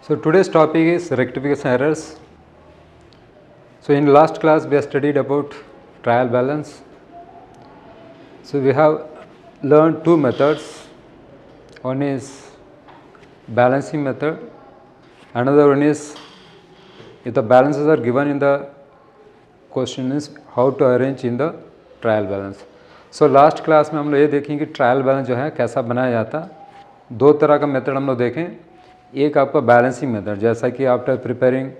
So today's topic is rectification errors. So in last class we have studied about trial balance. So we have learned two methods. One is balancing method. Another one is, if the balances are given in the question, is how to arrange in the trial balance. So last class में हम लोग ये देखेंगे कि trial balance जो है कैसा बनाया जाता. दो तरह का मेथड हम लोग देखें. एक आपका बैलेंसिंग मेथड, जैसा कि after preparing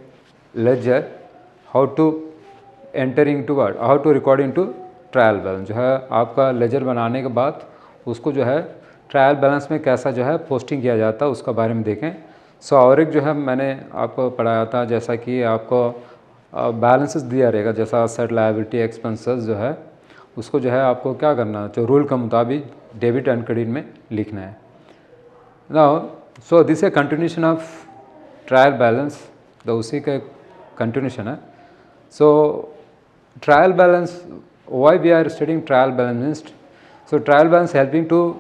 ledger how to entering to word, how to recording to trial balance, जो है आपका लेजर बनाने के बाद उसको जो है ट्रायल बैलेंस में कैसा जो है पोस्टिंग किया जाता है उसका बारे में देखें. सो और एक जो है मैंने आपको पढ़ाया था, जैसा कि आपको बैलेंसेस दिया रहेगा, जैसा सेट लायबिलिटी एक्सपेंसेस जो है उसको जो है आपको क्या करना है, जो रूल के मुताबिक डेबिट एंड क्रेडिट में लिखना है. Now so this a continuation of trial balance, तो उसी का कंटिन्यूशन है. So trial balance, why we are studying trial balance. So trial balance helping to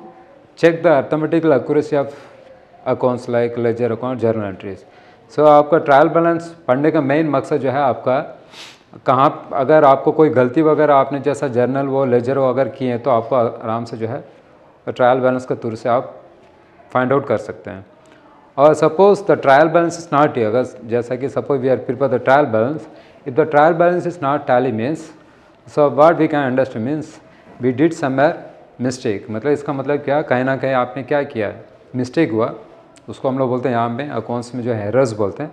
check the arithmetical accuracy of accounts like ledger account, journal entries. सो आपका trial balance पढ़ने का main मकसद जो है आपका कहाँ, अगर आपको कोई गलती वगैरह आपने जैसा जर्नल वो लेजर वो अगर किए हैं तो आपको आराम से जो है ट्रायल बैलेंस के थ्रू से आप फाइंड आउट कर सकते हैं. और suppose the trial balance is not, अगर जैसा कि suppose we are prepare the trial balance, if the trial balance is not tally means, so what we can understand means we did somewhere mistake. मतलब इसका मतलब क्या, कहीं ना कहीं आपने क्या किया है, मिस्टेक हुआ, उसको हम लोग बोलते हैं यहाँ पे अकाउंट्स में जो है एरर्स बोलते हैं.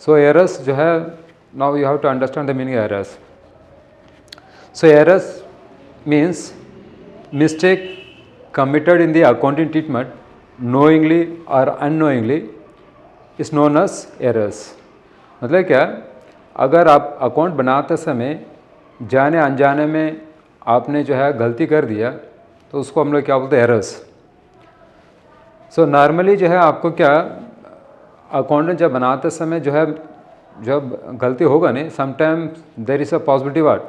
सो एरर्स जो है, now you have to understand the meaning errors. So errors means mistake committed in the accounting treatment knowingly और unknowingly is known as errors. मतलब क्या, अगर आप अकाउंट बनाते समय जाने अनजाने में आपने जो है गलती कर दिया तो उसको हम लोग क्या बोलते हैं, एरर्स. सो नॉर्मली जो है आपको क्या, अकाउंटेंट जब बनाते समय जो है जब गलती होगा नहीं, sometime there is a possibility what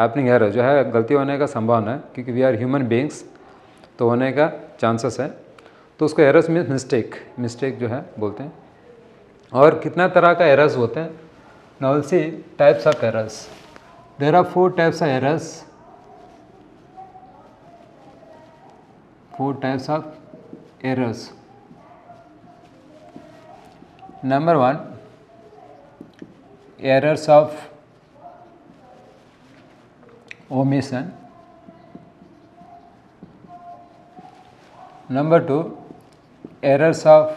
happening error, जो है गलती होने का संभावना है, क्योंकि वी आर ह्यूमन बीइंग्स तो होने का चांसेस है. तो उसको एरर्स मीन्स मिस्टेक जो है बोलते हैं. और कितना तरह का एरर्स होते हैं, now see types of errors. There are 4 types of errors. 4 types of errors. Number 1, errors of omission. Number 2, errors of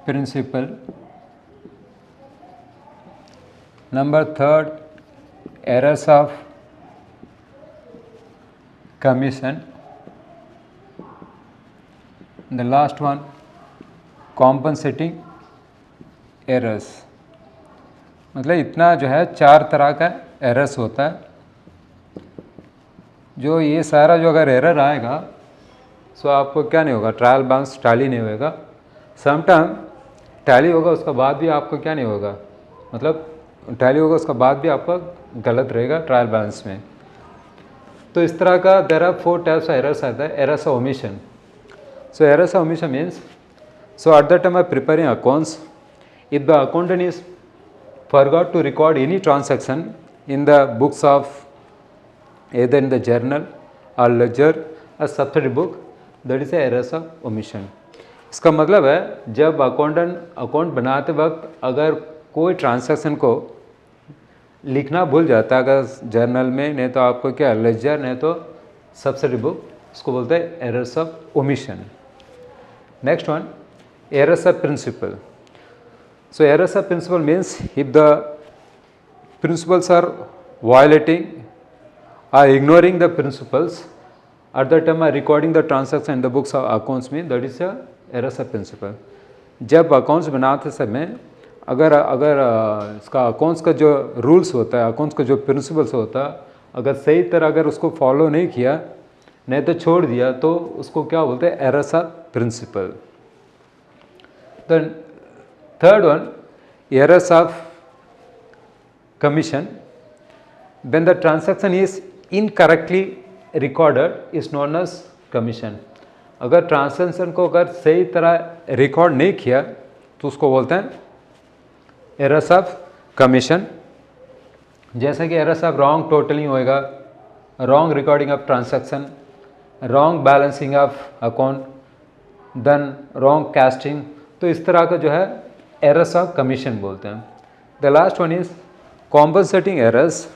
principle. Number 3, errors of commission. The last one, compensating errors. मतलब इतना जो है 4 तरह का errors होता है. जो ये सारा जो अगर एरर आएगा सो आपको क्या नहीं होगा, ट्रायल बैलेंस टैली नहीं होगा. समटाइम टैली होगा उसका बाद भी आपको क्या नहीं होगा, मतलब टैली होगा उसका बाद भी आपका गलत रहेगा ट्रायल बैलेंस में. तो इस तरह का there are 4 types of errors आता है. Errors of omission. So errors of omission means, so at the time of preparing accounts, if the accountant is forgot to record any transaction in the books of either in the journal or ledger or subsidiary book, that is a errors of omission. इसका मतलब है जब account बनाते वक्त अगर कोई transaction को लिखना भूल जाता है, अगर जर्नल में, नहीं तो आपको क्या लेजर, नहीं तो सब्सिडी बुक, उसको बोलते हैं errors of omission. Next one, errors of principle. So errors of principle means if the principles are violating or ignoring the principles at the time of recording the transaction in the books of accounts में, that is a errors of principle. जब accounts बनाते समय अगर इसका accounts का जो rules होता है, अकाउंट्स का जो प्रिंसिपल्स होता है, अगर सही तरह अगर उसको फॉलो नहीं किया, नहीं तो छोड़ दिया, तो उसको क्या बोलते हैं, errors of principle. Then third one, errors of commission. When the transaction is incorrectly recorded is known as commission. अगर ट्रांजैक्शन को अगर सही तरह रिकॉर्ड नहीं किया तो उसको बोलते हैं एरर्स ऑफ कमीशन। जैसे कि एरर्स ऑफ रॉन्ग टोटलिंग होएगा, wrong recording of transaction, wrong balancing of account, then wrong casting. तो इस तरह का जो है एरर्स ऑफ कमीशन बोलते हैं। The last one is compensating errors.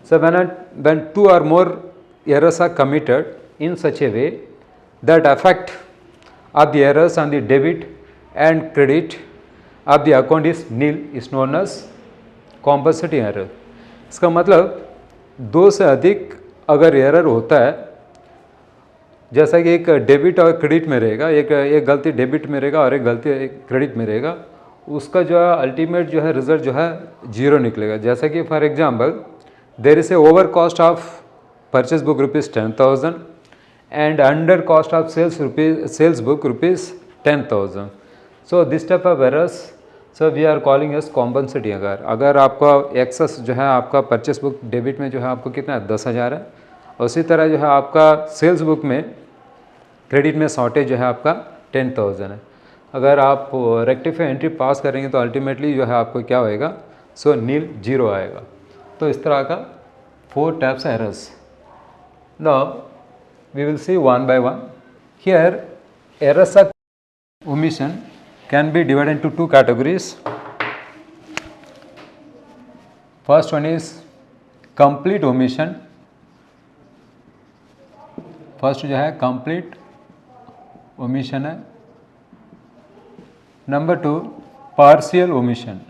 So when two or more errors are committed in such a way that effect of the errors on the debit and credit of the account is nil is known as compensating error। इसका मतलब दो से अधिक अगर error होता है, जैसा कि एक डेबिट और क्रेडिट में रहेगा, एक गलती डेबिट में रहेगा और एक गलती क्रेडिट में रहेगा, उसका जो है अल्टीमेट जो है रिजल्ट जो है जीरो निकलेगा। जैसा कि for example there is a over cost of purchase book rupees 10,000 and under cost of sales book rupees 10,000। so this type of errors so we are calling as compensating। अगर आपका access जो है आपका purchase book debit में जो है आपको कितना 10,000 है, उसी तरह जो है आपका सेल्स बुक में क्रेडिट में शॉर्टेज जो है आपका 10,000 है। अगर आप रेक्टिफाई एंट्री पास करेंगे तो अल्टीमेटली जो है आपको क्या होएगा, सो नील जीरो आएगा। तो इस तरह का 4 types errors। Now we will see one by one। Here errors of omission can be divided into 2 categories। First one is complete omission। First जो है complete omission है। Number 2 partial omission,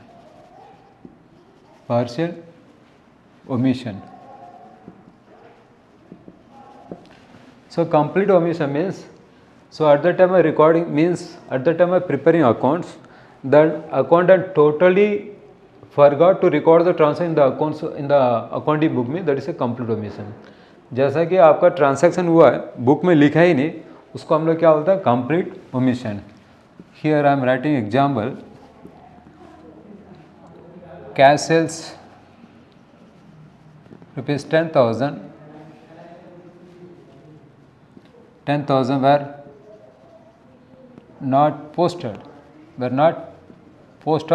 partial omission। So complete omission means, so at the time of recording means at the time of preparing accounts, the accountant totally forgot to record the transaction in the accounts in the accounting book में, that is a complete omission। जैसा कि आपका transaction हुआ है book में लिखा ही नहीं, उसको हम लोग क्या बोलते हैं, complete omission। Here I am writing example, cash sales rupees 10,000 were not posted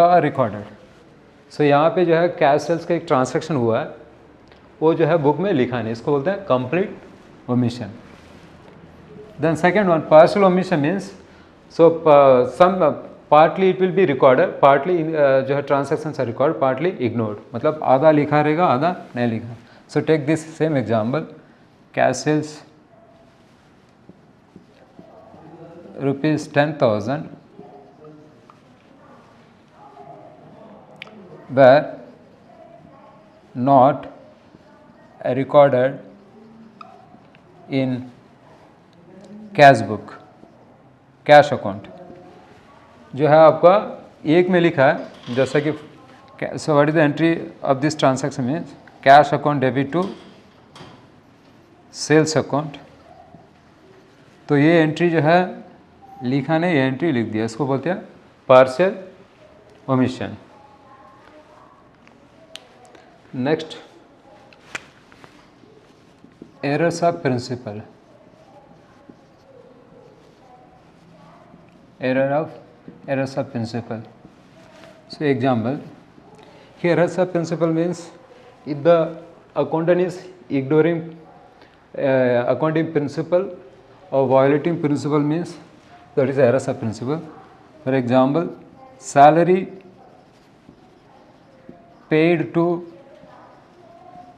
or recorded। सो यहाँ पे जो है कैश सेल्स का एक ट्रांसैक्शन हुआ है, वो जो है बुक में लिखा नहीं, इसको बोलते हैं complete omission. Then second one partial omission means, so some partly it will be recorded, partly जो है ट्रांसैक्शन से रिकॉर्ड, पार्टली इग्नोर्ड, मतलब आधा लिखा रहेगा आधा नहीं लिखा। So take this same example, cash sales rupees 10,000 were not recorded in cash book, cash account. जो है आपका एक में लिखा है, जैसा कि so what is the entry of this transaction means cash account debit to sales account. तो ये एंट्री जो है लिखा नहीं, ये एंट्री लिख दिया, इसको बोलते हैं partial omission. Next errors of principle, errors of principle। So example, here errors of principle means if the accountant is ignoring accounting principle or violating principle means that is errors of principle। For example, salary paid to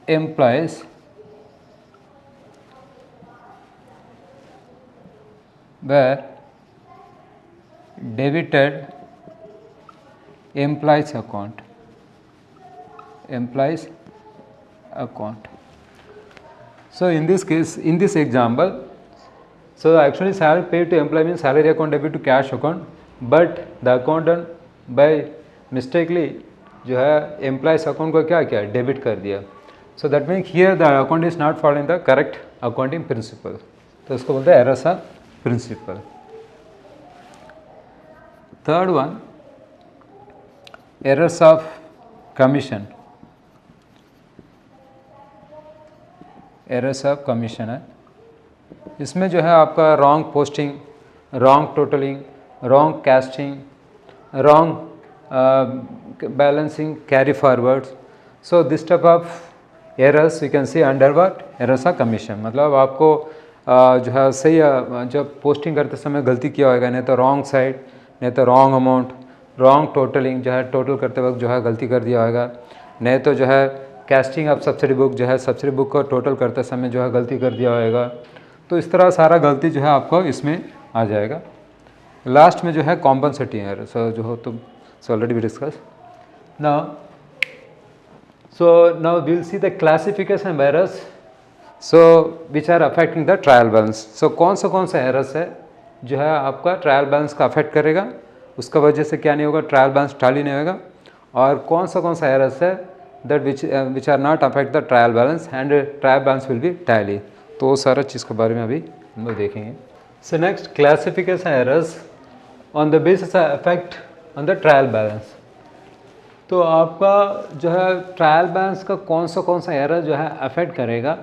employees were debited employees account, So in this case, in this example, so actually salary paid to employee means salary account debit to cash account, but the accountant by mistakenly जो है employees account को क्या किया, debit कर दिया। So that means here the account is not following the correct accounting principle। तो इसको बोलते हैं errors of principle। Third one, errors of commission, errors of commission है। इसमें जो है आपका wrong posting, wrong totalling, wrong casting, wrong balancing, carry forwards. So this type of errors you can see under what errors of commission. मतलब आपको जो है सही जब पोस्टिंग करते समय गलती किया होगा, नहीं तो रॉन्ग साइड, नहीं तो रॉन्ग अमाउंट, रॉन्ग टोटलिंग, जो है टोटल करते वक्त जो है गलती कर दिया होगा, नहीं तो जो है कैस्टिंग ऑफ सब्सिडी बुक, जो है सब्सिडी बुक को टोटल करते समय जो है गलती कर दिया होगा. तो इस तरह सारा गलती जो है आपको इसमें आ जाएगा. लास्ट में जो है कॉम्पनसेटिंग एरर, सो जो हो तो already we discuss. Now we will see the classification errors so which are affecting the trial balance. So कौन सा एरर्स है जो है आपका ट्रायल बैलेंस का अफेक्ट करेगा, उसका वजह से क्या नहीं होगा, ट्रायल बैलेंस टैली नहीं होगा. और कौन सा एरर्स है that which are not affect the trial balance and trial balance will be tally. तो वो सारा चीज़ के बारे में अभी हम लोग देखेंगे. So next classification errors on the basis affect on the trial balance. तो आपका जो है ट्रायल बैलेंस का कौन सा एरर जो है अफेक्ट करेगा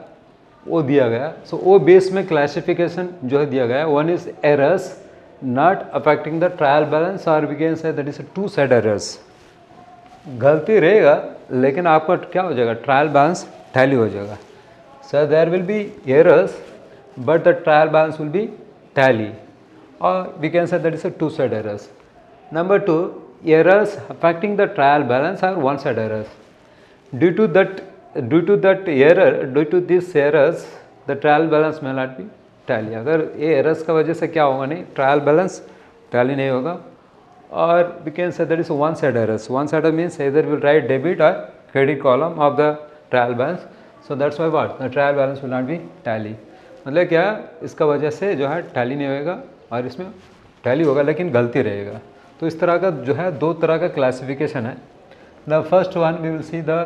वो दिया गया. सो वो बेस में क्लासिफिकेशन जो है दिया गया. One is errors not affecting the trial balance और we can say that is two side errors. गलती रहेगा लेकिन आपका क्या हो जाएगा, ट्रायल बैलेंस टैली हो जाएगा. So there will be errors but the trial balance will be tally और we can say that is two side errors. Number 2, errors affecting the trial balance are one side errors. Due to these errors the trial balance may not be tally. अगर ये errors का वजह से क्या होगा, नहीं trial balance tally नहीं होगा. और we can say that is one side errors. One side means either will write debit or credit column of the trial balance. So that's why what the trial balance will not be tally. मतलब क्या, इसका वजह से जो है tally नहीं होगा और इसमें tally होगा लेकिन गलती रहेगा. तो इस तरह का जो है दो तरह का क्लासिफिकेशन है. The first one we will see the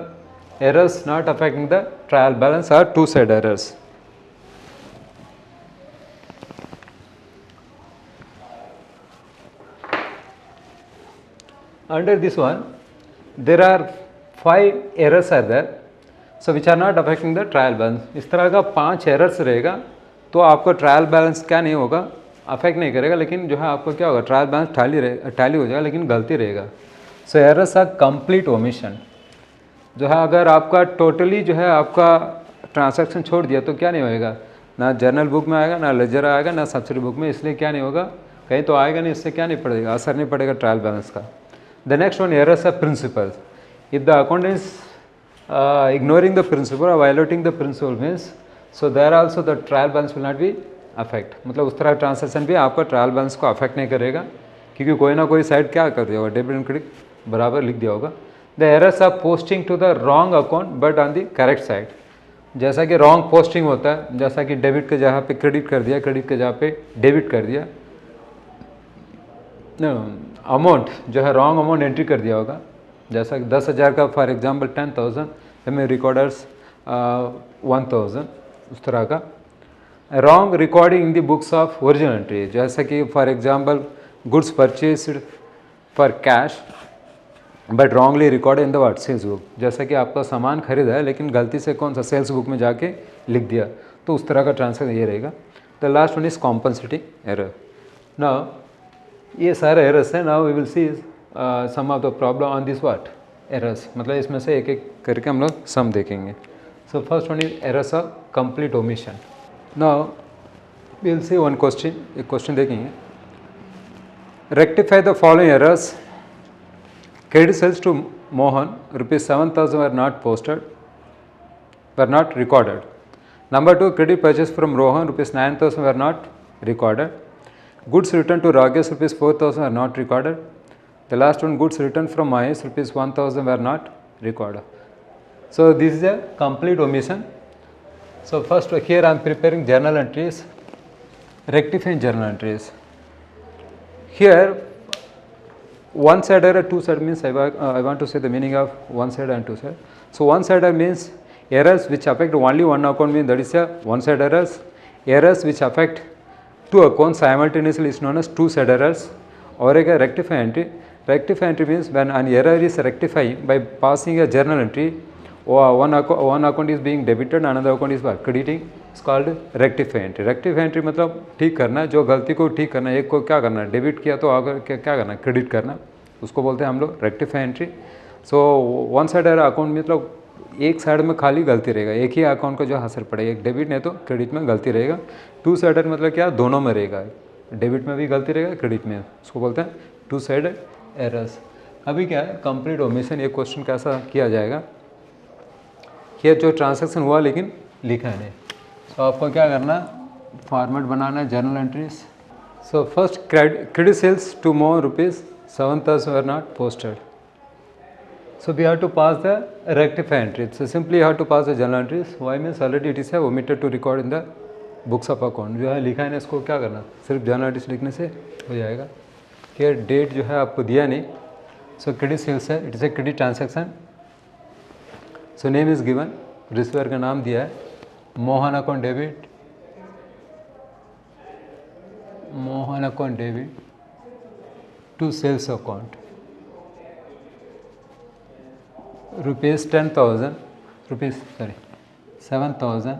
errors not affecting the trial balance are two side errors. Under this one there are 5 errors are there so which are not affecting the trial balance. इस तरह का 5 errors रहेगा तो आपको trial balance क्या नहीं होगा, affect नहीं करेगा, लेकिन जो है आपको क्या होगा, ट्रायल बैलेंस टैली हो जाएगा लेकिन गलती रहेगा. सो एरर्स आर कंप्लीट ओमिशन. जो है अगर आपका टोटली जो है आपका ट्रांजैक्शन छोड़ दिया तो क्या नहीं होएगा, ना जर्नल बुक में आएगा, ना लेजर आएगा, ना सब्सिडी बुक में. इसलिए क्या नहीं होगा, कहीं तो आएगा नहीं, इससे क्या नहीं पड़ेगा, असर नहीं पड़ेगा ट्रायल बैलेंस का. The next one errors are principle. If the account is ignoring the principle और violating the principle means so there also the trial balance will not be affect. मतलब उस तरह का ट्रांसैक्शन भी आपका ट्रायल बैलेंस को affect नहीं करेगा क्योंकि कोई ना कोई साइड क्या कर दिया होगा, डेबिट एंड क्रेडिट बराबर लिख दिया होगा. The errors are posting to the wrong account but on the correct side. जैसा कि रॉन्ग पोस्टिंग होता है, जैसा कि डेबिट के जगह पे क्रेडिट कर दिया, क्रेडिट के जगह पे डेबिट कर दिया, अमाउंट जो है रॉन्ग अमाउंट एंट्री कर दिया होगा. जैसा कि 10,000 का फॉर एग्जांपल 10,000 हमें रिकॉर्डर्स 1,000, उस तरह का. Wrong recording in the books of original entry. जैसा कि for example goods purchased for cash but wrongly record in the what sales book. जैसा कि आपका सामान खरीदा है लेकिन गलती से कौन सा सेल्स बुक में जाके लिख दिया, तो उस तरह का ट्रांसफर ये रहेगा. The last one is compensating error. Now ये सारे एरर्स हैं. Now we will see some of the problem on this what errors. मतलब इसमें से एक एक करके हम लोग सम देखेंगे. So first one is errors of complete omission. Now we will see one question. एक क्वेश्चन देखेंगे. Rectify the following errors. Credit sales to Mohan rupees 7,000 were not posted, were not recorded. Number 2, credit purchase from Rohan rupees 9,000 were not recorded. Goods returned to Rakesh rupees 4,000 were not recorded. The last one, goods returned from Mahesh rupees 1,000 were not recorded. So this is a complete omission. So first here I am preparing journal entries, rectifying journal entries. Here one side error, two side means I want to say the meaning of one side and two side. So one side means errors which affect only one account, means that is a one side errors. Errors which affect two accounts simultaneously is known as two side errors. Or a rectify entry. Rectify entry means when an error is rectified by passing a journal entry, or one account is being debited, another account is crediting. It's called rectify entry. Rectify entry मतलब ठीक करना है, जो गलती को ठीक करना है। एक को क्या करना है, डेबिट किया तो आगे क्या करना है, क्रेडिट करना, उसको बोलते हैं हम लोग rectify entry. So one side account मतलब एक साइड में खाली गलती रहेगा, एक ही अकाउंट को जो असर पड़ेगा, एक डेबिट नहीं तो क्रेडिट में गलती रहेगा। टू साइडेड मतलब क्या, दोनों में रहेगा, डेबिट में भी गलती रहेगा, क्रेडिट में, उसको बोलते हैं टू साइडेड एरर्स। अभी क्या है, कंप्लीट ओमिशन, एक क्वेश्चन कैसा किया जाएगा कि जो ट्रांजैक्शन हुआ लेकिन लिखा नहीं, तो आपको क्या करना, फॉर्मेट बनाना है, journal entries. So first credit sales to more ₹7,000 were not posted. So we have to pass the rectify entry. So simply you have to pass the journal entries. Why means already it is omitted to record in the books of account. जो है लिखा है ना, इसको क्या करना, सिर्फ journal entries लिखने से हो जाएगा। कि डेट जो है आपको दिया नहीं, सो क्रेडिट सेल्स है, it is a credit transaction. So name is given, receiver का नाम दिया है, Mohan account debit, Mohan account debit to sales account ₹10,000, ₹7,000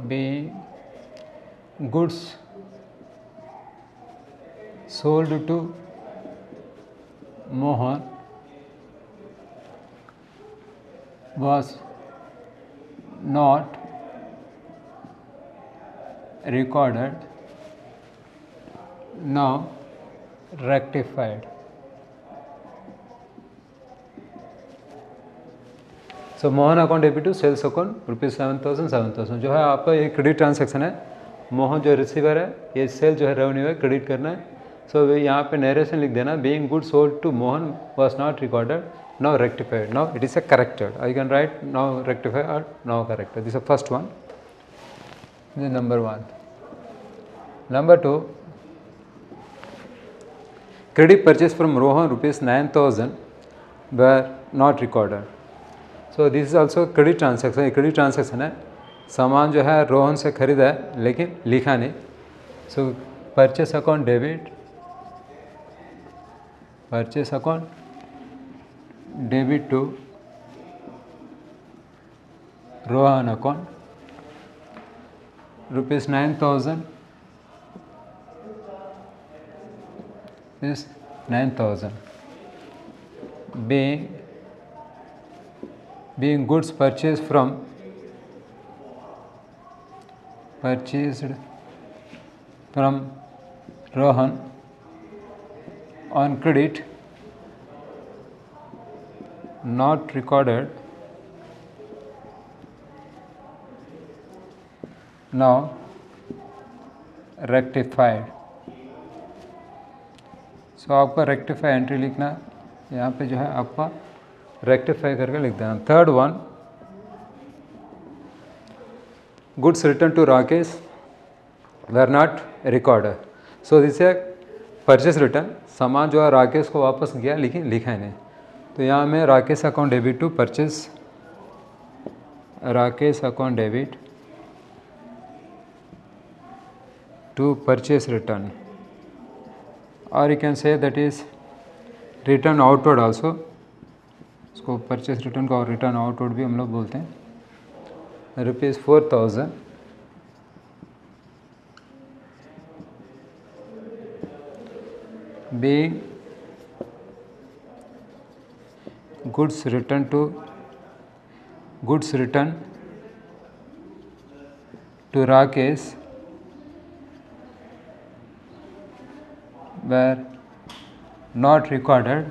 being goods sold to Mohan was not recorded, now rectified. So Mohan account debit to sales account ₹7,000 जो है आपका ये credit transaction है। मोहन जो रिसीवर है, ये सेल जो है रेवेन्यू है, क्रेडिट करना है। सो यहाँ पे नरेशन लिख देना, being good sold to Mohan was not recorded, now rectified, now it is a corrected. I can write now rectified और now corrected, this is first one, this is number 1. Number 2, credit purchase from Rohan ₹9,000 were not recorded. So this is also credit transaction, credit transaction है, सामान जो है रोहन से खरीदा है लेकिन लिखा नहीं। So purchase account debit, purchase account debit to Rohan account ₹9,000 is 9,000 being goods purchased from Rohan on credit, not recorded, now rectified. सो आपका रेक्टिफाई एंट्री लिखना है, यहाँ पे जो है आपका रेक्टिफाई करके लिख देना। Third one, goods return to Rakesh were not recorded. So this है परचेस रिटर्न, सामान जो है राकेश को वापस गया लेकिन लिखा है नहीं, तो यहाँ में Rakesh account debit to purchase, Rakesh account debit to purchase return, और you can say that is return outward also, इसको परचेस रिटर्न को और रिटर्न आउटवर्ड भी हम लोग बोलते हैं। ₹4,000 being goods return to Rakesh were not recorded,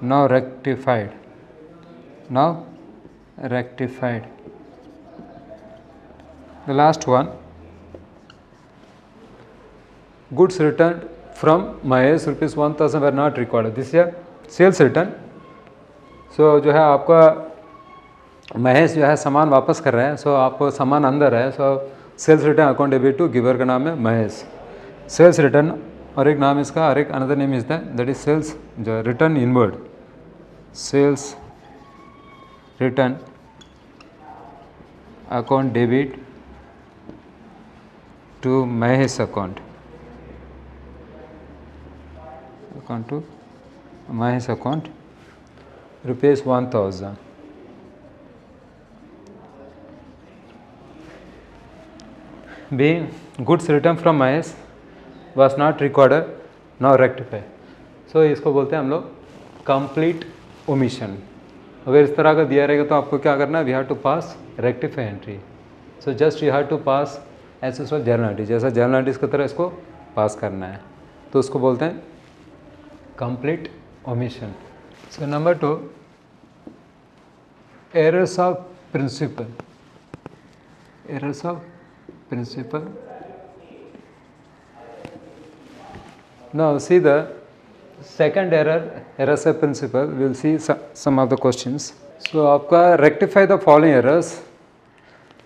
now rectified, now rectified. The last one, goods returned from Mahesh ₹1,000 were not recorded, this is a sales return. So जो है आपका महेश जो है सामान वापस कर रहे हैं, सो आपको सामान अंदर है, so sales return account debit to giver का नाम है महेश, सेल्स रिटर्न, और एक नाम इसका, और एक another name is that is sales जो return inward, sales return account debit to Mahesh account account to Mahesh account rupees 1000. Being goods returned from Mahesh was not recorded, now rectify. So इसको बोलते हैं हम लोग कंप्लीट ओमिशन. अगर इस तरह का दिया रहेगा तो आपको क्या करना है, we have to pass rectify entry. So just you have to pass as usual journal entry, जैसा जर्नल एंट्रीज की तरह इसको पास करना है, तो उसको बोलते हैं complete omission. So number 2, errors of principle. Errors of principle. Now see the second error, errors of principle. We will see some of the questions. So आपका rectify the following errors.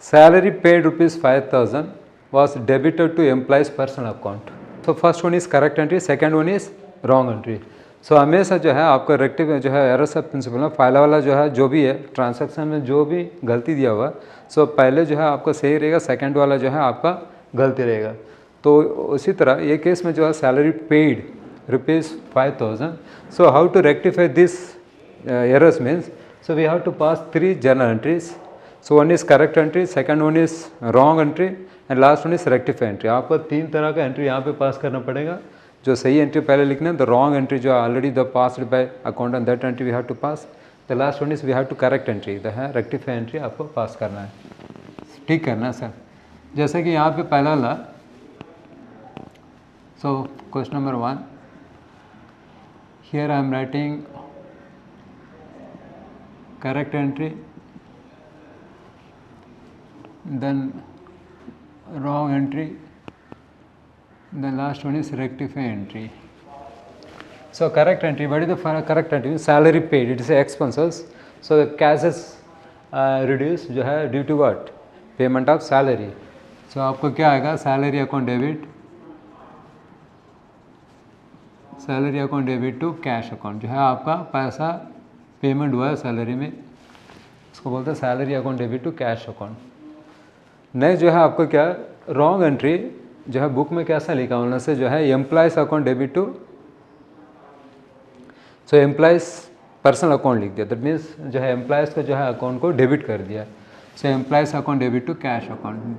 Salary paid rupees 5000 was debited to employees personal account. So first one is correct entry, second one is wrong entry. So हमेशा जो है आपका rectify जो है errors of principal में पहला वाला जो है जो भी है ट्रांजैक्शन में जो भी गलती दिया हुआ, सो पहले जो है आपका सही रहेगा, सेकंड वाला जो है आपका गलती रहेगा. तो उसी तरह ये केस में जो है salary paid rupees 5000. So how to rectify this errors means, so we have to pass 3 journal entries. So one is correct entry, second one is wrong entry and last one is rectify entry. आपको 3 तरह का entry यहाँ पे पास करना पड़ेगा. जो सही entry पहले लिखना है, द रॉन्ग एंट्री जो already the passed by accountant, that entry we have to pass. The last one is we have to correct entry, the है रेक्टिफाई एंट्री आपको पास करना है, ठीक करना है सर. जैसे कि यहाँ पे पहला वाला, so question number 1, here I am writing correct entry, then wrong entry, the last one is rectify entry. So correct entry, what is the correct entry? Salary paid, it is expenses, so the cash is reduced जो है due to what? Payment of salary. So आपको क्या आएगा, salary account debit, salary account debit to cash account, जो है आपका पैसा payment हुआ है सैलरी में, इसको बोलते हैं salary account debit to cash account. Next जो है आपको क्या, रॉन्ग एंट्री जो है बुक में कैसा लिखा उन्होंने से जो है employees account debit to, so employees personal account लिख दिया, दैट मीन्स जो है एम्प्लॉयज़ का जो है अकाउंट को डेबिट कर दिया. So employees account debit to cash account,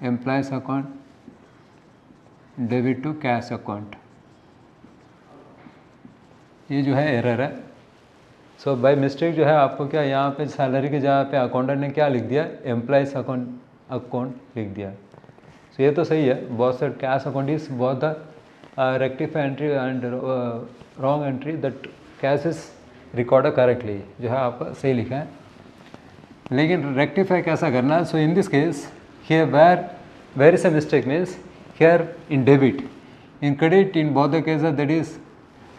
employees account debit to cash account, ये जो है एरर है. सो बाय मिस्टेक जो है आपको क्या यहाँ पे सैलरी की जगह पे अकाउंटेंट ने क्या लिख दिया, एम्प्लॉयज़ अकाउंट लिख दिया. सो ये तो सही है, बहुत सारे कैश अकाउंट इज बहुत the rectify entry and wrong entry, that cash is recorded correctly, जो है आपका सही लिखा है. लेकिन रेक्टिफाई कैसा करना है, so in this case here where is a mistake means here in debit, in credit, in both the cases that is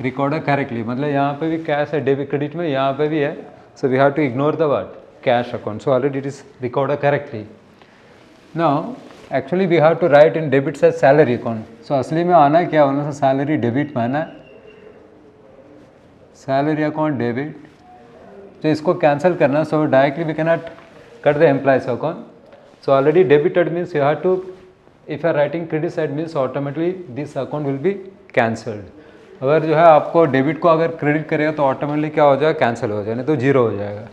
recorded correctly, मतलब यहाँ पे भी कैश है डेबिट क्रेडिट में, यहाँ पे भी है. So we have to ignore the word cash account, so already it is recorded correctly. Now actually we have to write in debit as salary account. So असली में आना क्या होना, सैलरी डेबिट में आना है, सैलरी अकाउंट डेबिट. तो इसको कैंसिल करना, so directly we can not cut the employees account. So already debited means you have to, if you are writing credit side means automatically this account will be cancelled. अगर जो है आपको debit को अगर credit करेगा तो automatically क्या हो जाएगा, कैंसिल हो जाएगा, नहीं तो जीरो हो जाएगा.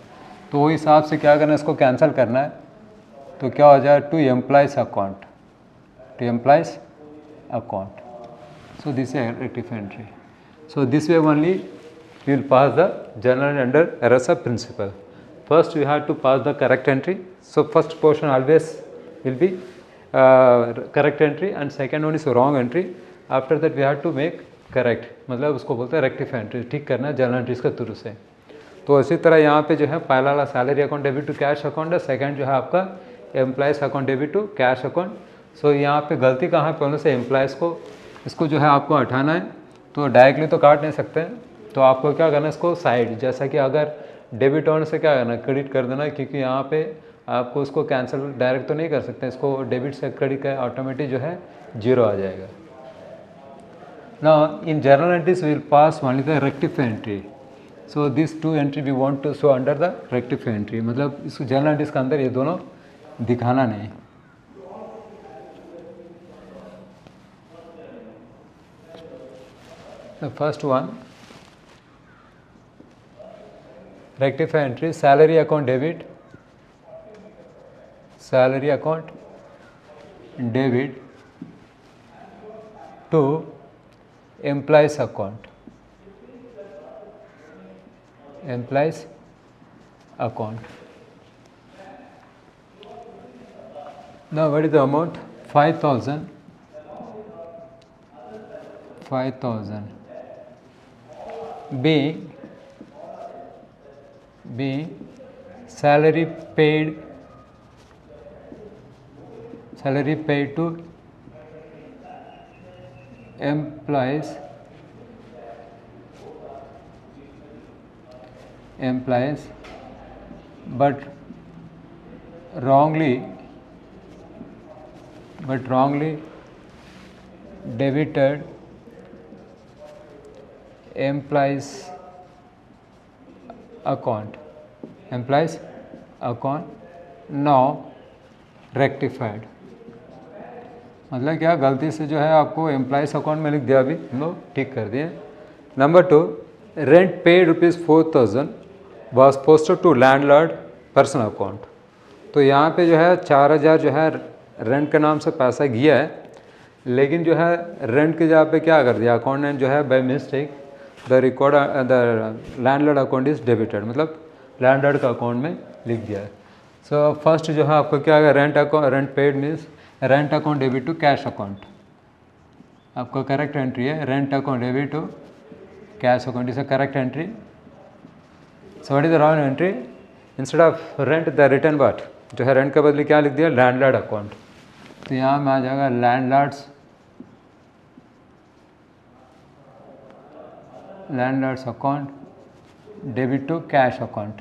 तो वो हिसाब से क्या करना है, इसको कैंसिल करना है. तो क्या हो जाए, to employees account, to employees account. So this is rectify entry. So this way only we will pass the journal under errors of principle. First we have to pass the correct entry. So first portion always will be correct entry and second one is wrong entry. After that we have to make correct, मतलब उसको बोलते हैं rectify entry, ठीक करना है journal entries के through से. तो इसी तरह यहाँ पे जो है पहला वाला salary account debit to cash account है, सेकंड जो है आपका employees account debit to cash account. So यहाँ पे गलती कहाँ पे होने से एम्प्लॉयज़ को, इसको जो है आपको हटाना है. तो डायरेक्टली तो काट नहीं सकते हैं, तो आपको क्या करना है, इसको साइड, जैसा कि अगर डेबिट होने से क्या करना है, क्रेडिट कर देना, क्योंकि यहाँ पे आपको उसको कैंसिल डायरेक्ट तो नहीं कर सकते, इसको डेबिट से क्रेडिट का ऑटोमेटिक जो है जीरो आ जाएगा. Now in journal entries will pass only the rectify entry. So this two entry we want to show under the rectify entry, मतलब इस जर्नल एंट्रीज के अंदर ये दोनों दिखाना नहीं. The first one, rectify entry, salary account debit, salary account debit to employees account, employees account. Now what is the amount? 5,000, 5,000 being salary paid to employees but wrongly debited employees account, now rectified. मतलब क्या, गलती से जो है आपको employees account में लिख दिया, अभी हम लोग ठीक कर दिए. Number 2, rent paid ₹4,000 was posted to landlord personal account. तो यहाँ पे जो है 4,000 जो है रेंट के नाम से पैसा गया है, लेकिन जो है रेंट के जगह पे क्या कर दिया अकाउंटेंट जो है, by mistake the landlord account is debited, मतलब लैंडलॉर्ड का अकाउंट में लिख दिया है. सो फर्स्ट जो है आपको क्या है, rent paid means rent account debit to cash account. आपका करेक्ट एंट्री है, rent account debit to cash account is a correct entry. So what is the wrong entry? Instead of rent the return what, जो है rent के बदले क्या लिख दिया, landlord account. तो यहाँ में आ जाएगा landlord's account debit to cash account.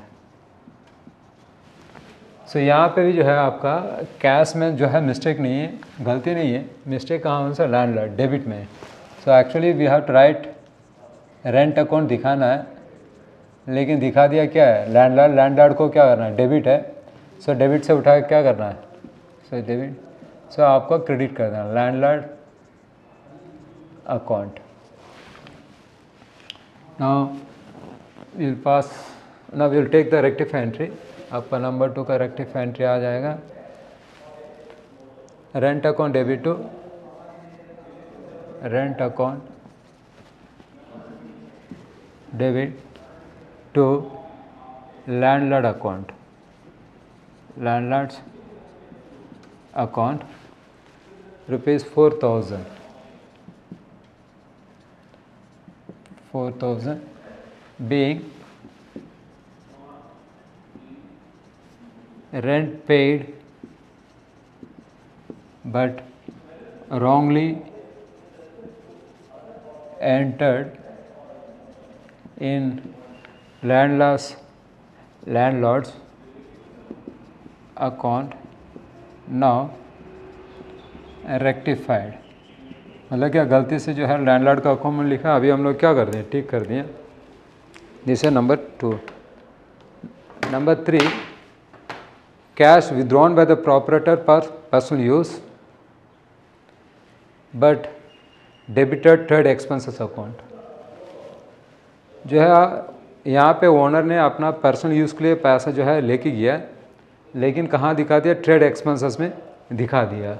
So यहाँ पे भी जो है आपका कैश में जो है मिस्टेक नहीं है, गलती नहीं है, मिस्टेक कहाँ से, लैंडलॉर्ड डेबिट में. So actually we have to write rent account दिखाना है, लेकिन दिखा दिया क्या है, लैंडलॉर्ड को क्या करना है, डेबिट है. सो डेबिट से उठा के क्या करना है, सो डेबिट, सो आपको क्रेडिट कर देना landlord account. Now will take the rectify entry. आपका नंबर 2 का रेक्टिफाई एंट्री आ जाएगा, rent account debit to landlord account, landlord's account ₹4,000 being rent paid but wrongly entered in landlord's account, now rectified. मतलब क्या, गलती से जो है लैंडलॉर्ड का अकाउंट में लिखा, अभी हम लोग क्या कर दिए, ठीक कर दिए. दिस है number 2. Number 3, cash withdrawn by the proprietor for personal use but debited trade expenses account. जो है यहाँ पे ओनर ने अपना पर्सनल यूज़ के लिए पैसा जो है लेके गया, लेकिन कहाँ दिखा दिया, ट्रेड एक्सपेंसेस में दिखा दिया.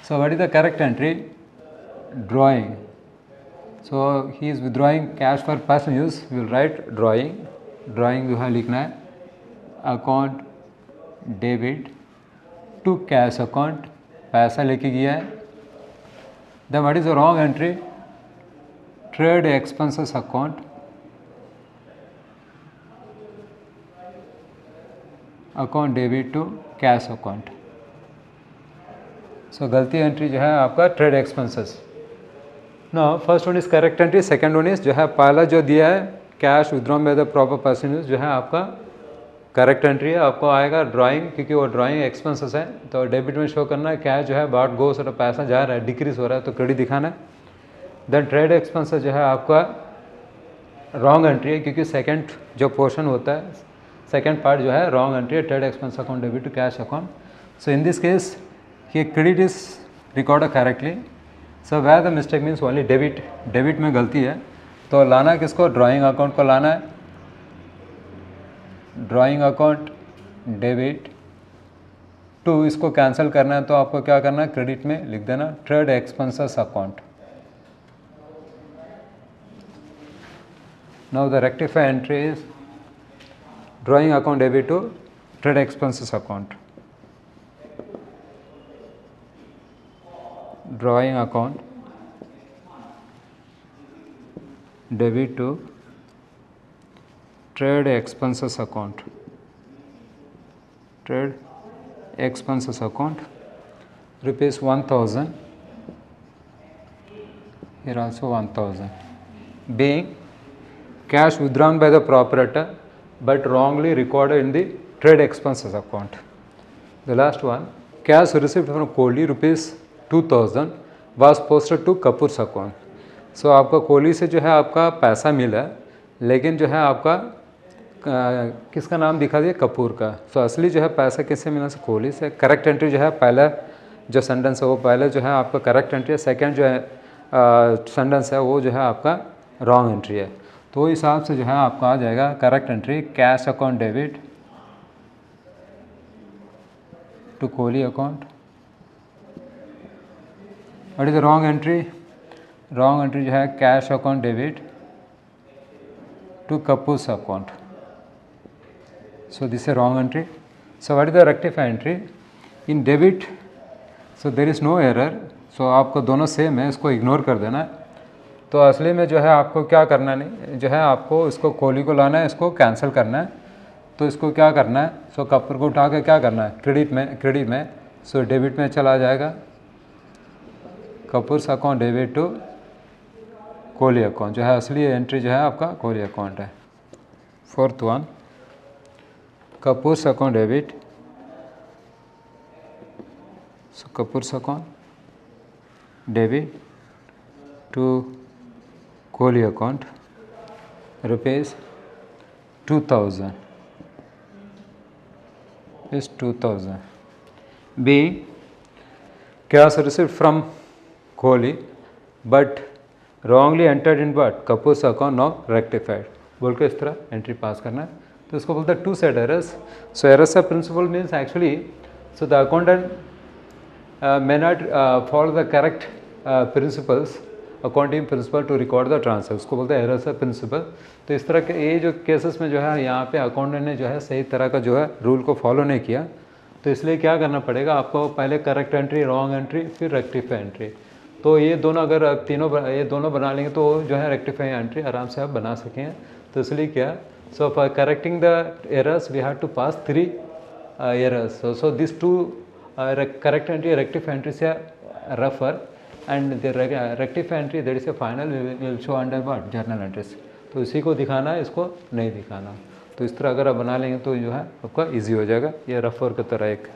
So what is the correct entry? Drawing. So he is withdrawing cash for personal use, will write drawing जो है लिखना है, account debit to cash account, पैसा लेके गया है. Then what is the wrong entry? Trade expenses account, account debit to cash account. So गलती entry जो है आपका trade expenses. No, first one is correct entry, second one is जो है पहला जो दिया है cash withdrawn by the proper person जो है आपका करेक्ट एंट्री है. आपको आएगा ड्राइंग, क्योंकि वो ड्राइंग एक्सपेंसेस है, तो डेबिट में शो करना है कैश जो है बाट गोस, और पैसा जा रहा है, डिक्रीज हो रहा है, तो क्रेडिट दिखाना है. देन ट्रेड एक्सपेंसेस जो है आपका रॉन्ग एंट्री है, क्योंकि सेकंड जो पोर्शन होता है, सेकंड पार्ट जो है रॉन्ग एंट्री है, trade expense account debit to cash account. So in this case ये credit is recorded correctly, so where the mistake means only debit में गलती है, तो लाना किसको, ड्राइंग अकाउंट को लाना है, ड्राइंग अकाउंट डेबिट टू, इसको कैंसिल करना है तो आपको क्या करना है, क्रेडिट में लिख देना trade expenses account. Now the rectify entry is drawing account debit to trade expenses account, drawing account debit to trade expenses account, trade expenses account rupees 1000, here also 1000, being cash withdrawn by the proprietor but wrongly recorded in the trade expenses account. The last one, cash received from Kohli rupees 2000 was posted to Kapoor's account. So आपका कोहली से जो है आपका पैसा मिला, लेकिन जो है आपका किसका नाम दिखा दिया, कपूर का। सो असली जो है पैसा किससे मिला, से कोहली से। करेक्ट एंट्री जो है पहला जो सेंटेंस है वो पहले जो है आपका करेक्ट एंट्री है, सेकंड जो है सेंटेंस है वो जो है आपका रॉन्ग एंट्री है। तो हिसाब से जो है आपका आ जाएगा correct entry cash account debit to Kohli account. What is the wrong entry, wrong entry जो है cash account debit to Kapoor's account. So this is a wrong entry. So what is the rectify entry? In debit, so there is no error. So आपको दोनों same है, इसको ignore कर देना है। तो असली में जो है आपको क्या करना नहीं, जो है आपको इसको कोहली को लाना है, इसको कैंसिल करना है। तो इसको क्या करना है, सो कपूर को उठा के क्या करना है, क्रेडिट में सो डेबिट में चला जाएगा, Kapoor's account debit to Kohli account. जो है असली एंट्री जो है आपका कोहली अकाउंट है। Fourth one, Kapoor's account debit, so Kapoor's account debit to Kohli account rupees 2000 is 2000, being cash received from Kohli but wrongly entered in what, Kapoor's account, now rectified। बोल के इस तरह एंट्री पास करना है। तो इसको बोलते हैं two set errors. So errors of principle means actually so the accountant may not follow the correct principles, accounting principle to record the transfer, उसको बोलते हैं एरर्स ऑफ प्रिंसिपल। तो इस तरह के ये जो केसेस में जो है यहाँ पे अकाउंटेंट ने जो है सही तरह का जो है रूल को फॉलो नहीं किया, तो इसलिए क्या करना पड़ेगा आपको, पहले करेक्ट एंट्री, रॉन्ग एंट्री, फिर रेक्टिफाई एंट्री। तो ये दोनों अगर ये दोनों बना लेंगे तो जो है रेक्टिफाई एंट्री आराम से आप बना सकें। तो इसलिए क्या, so for correcting the errors we have to pass 3 errors, so these 2 correct entry, rectify entries are rougher, and the rectify entry, that is a final, we will show under what, journal entries। तो इसी को दिखाना है, इसको नहीं दिखाना। तो इस तरह अगर आप बना लेंगे तो जो है आपका इजी हो जाएगा। ये रफ वर्क की तरह एक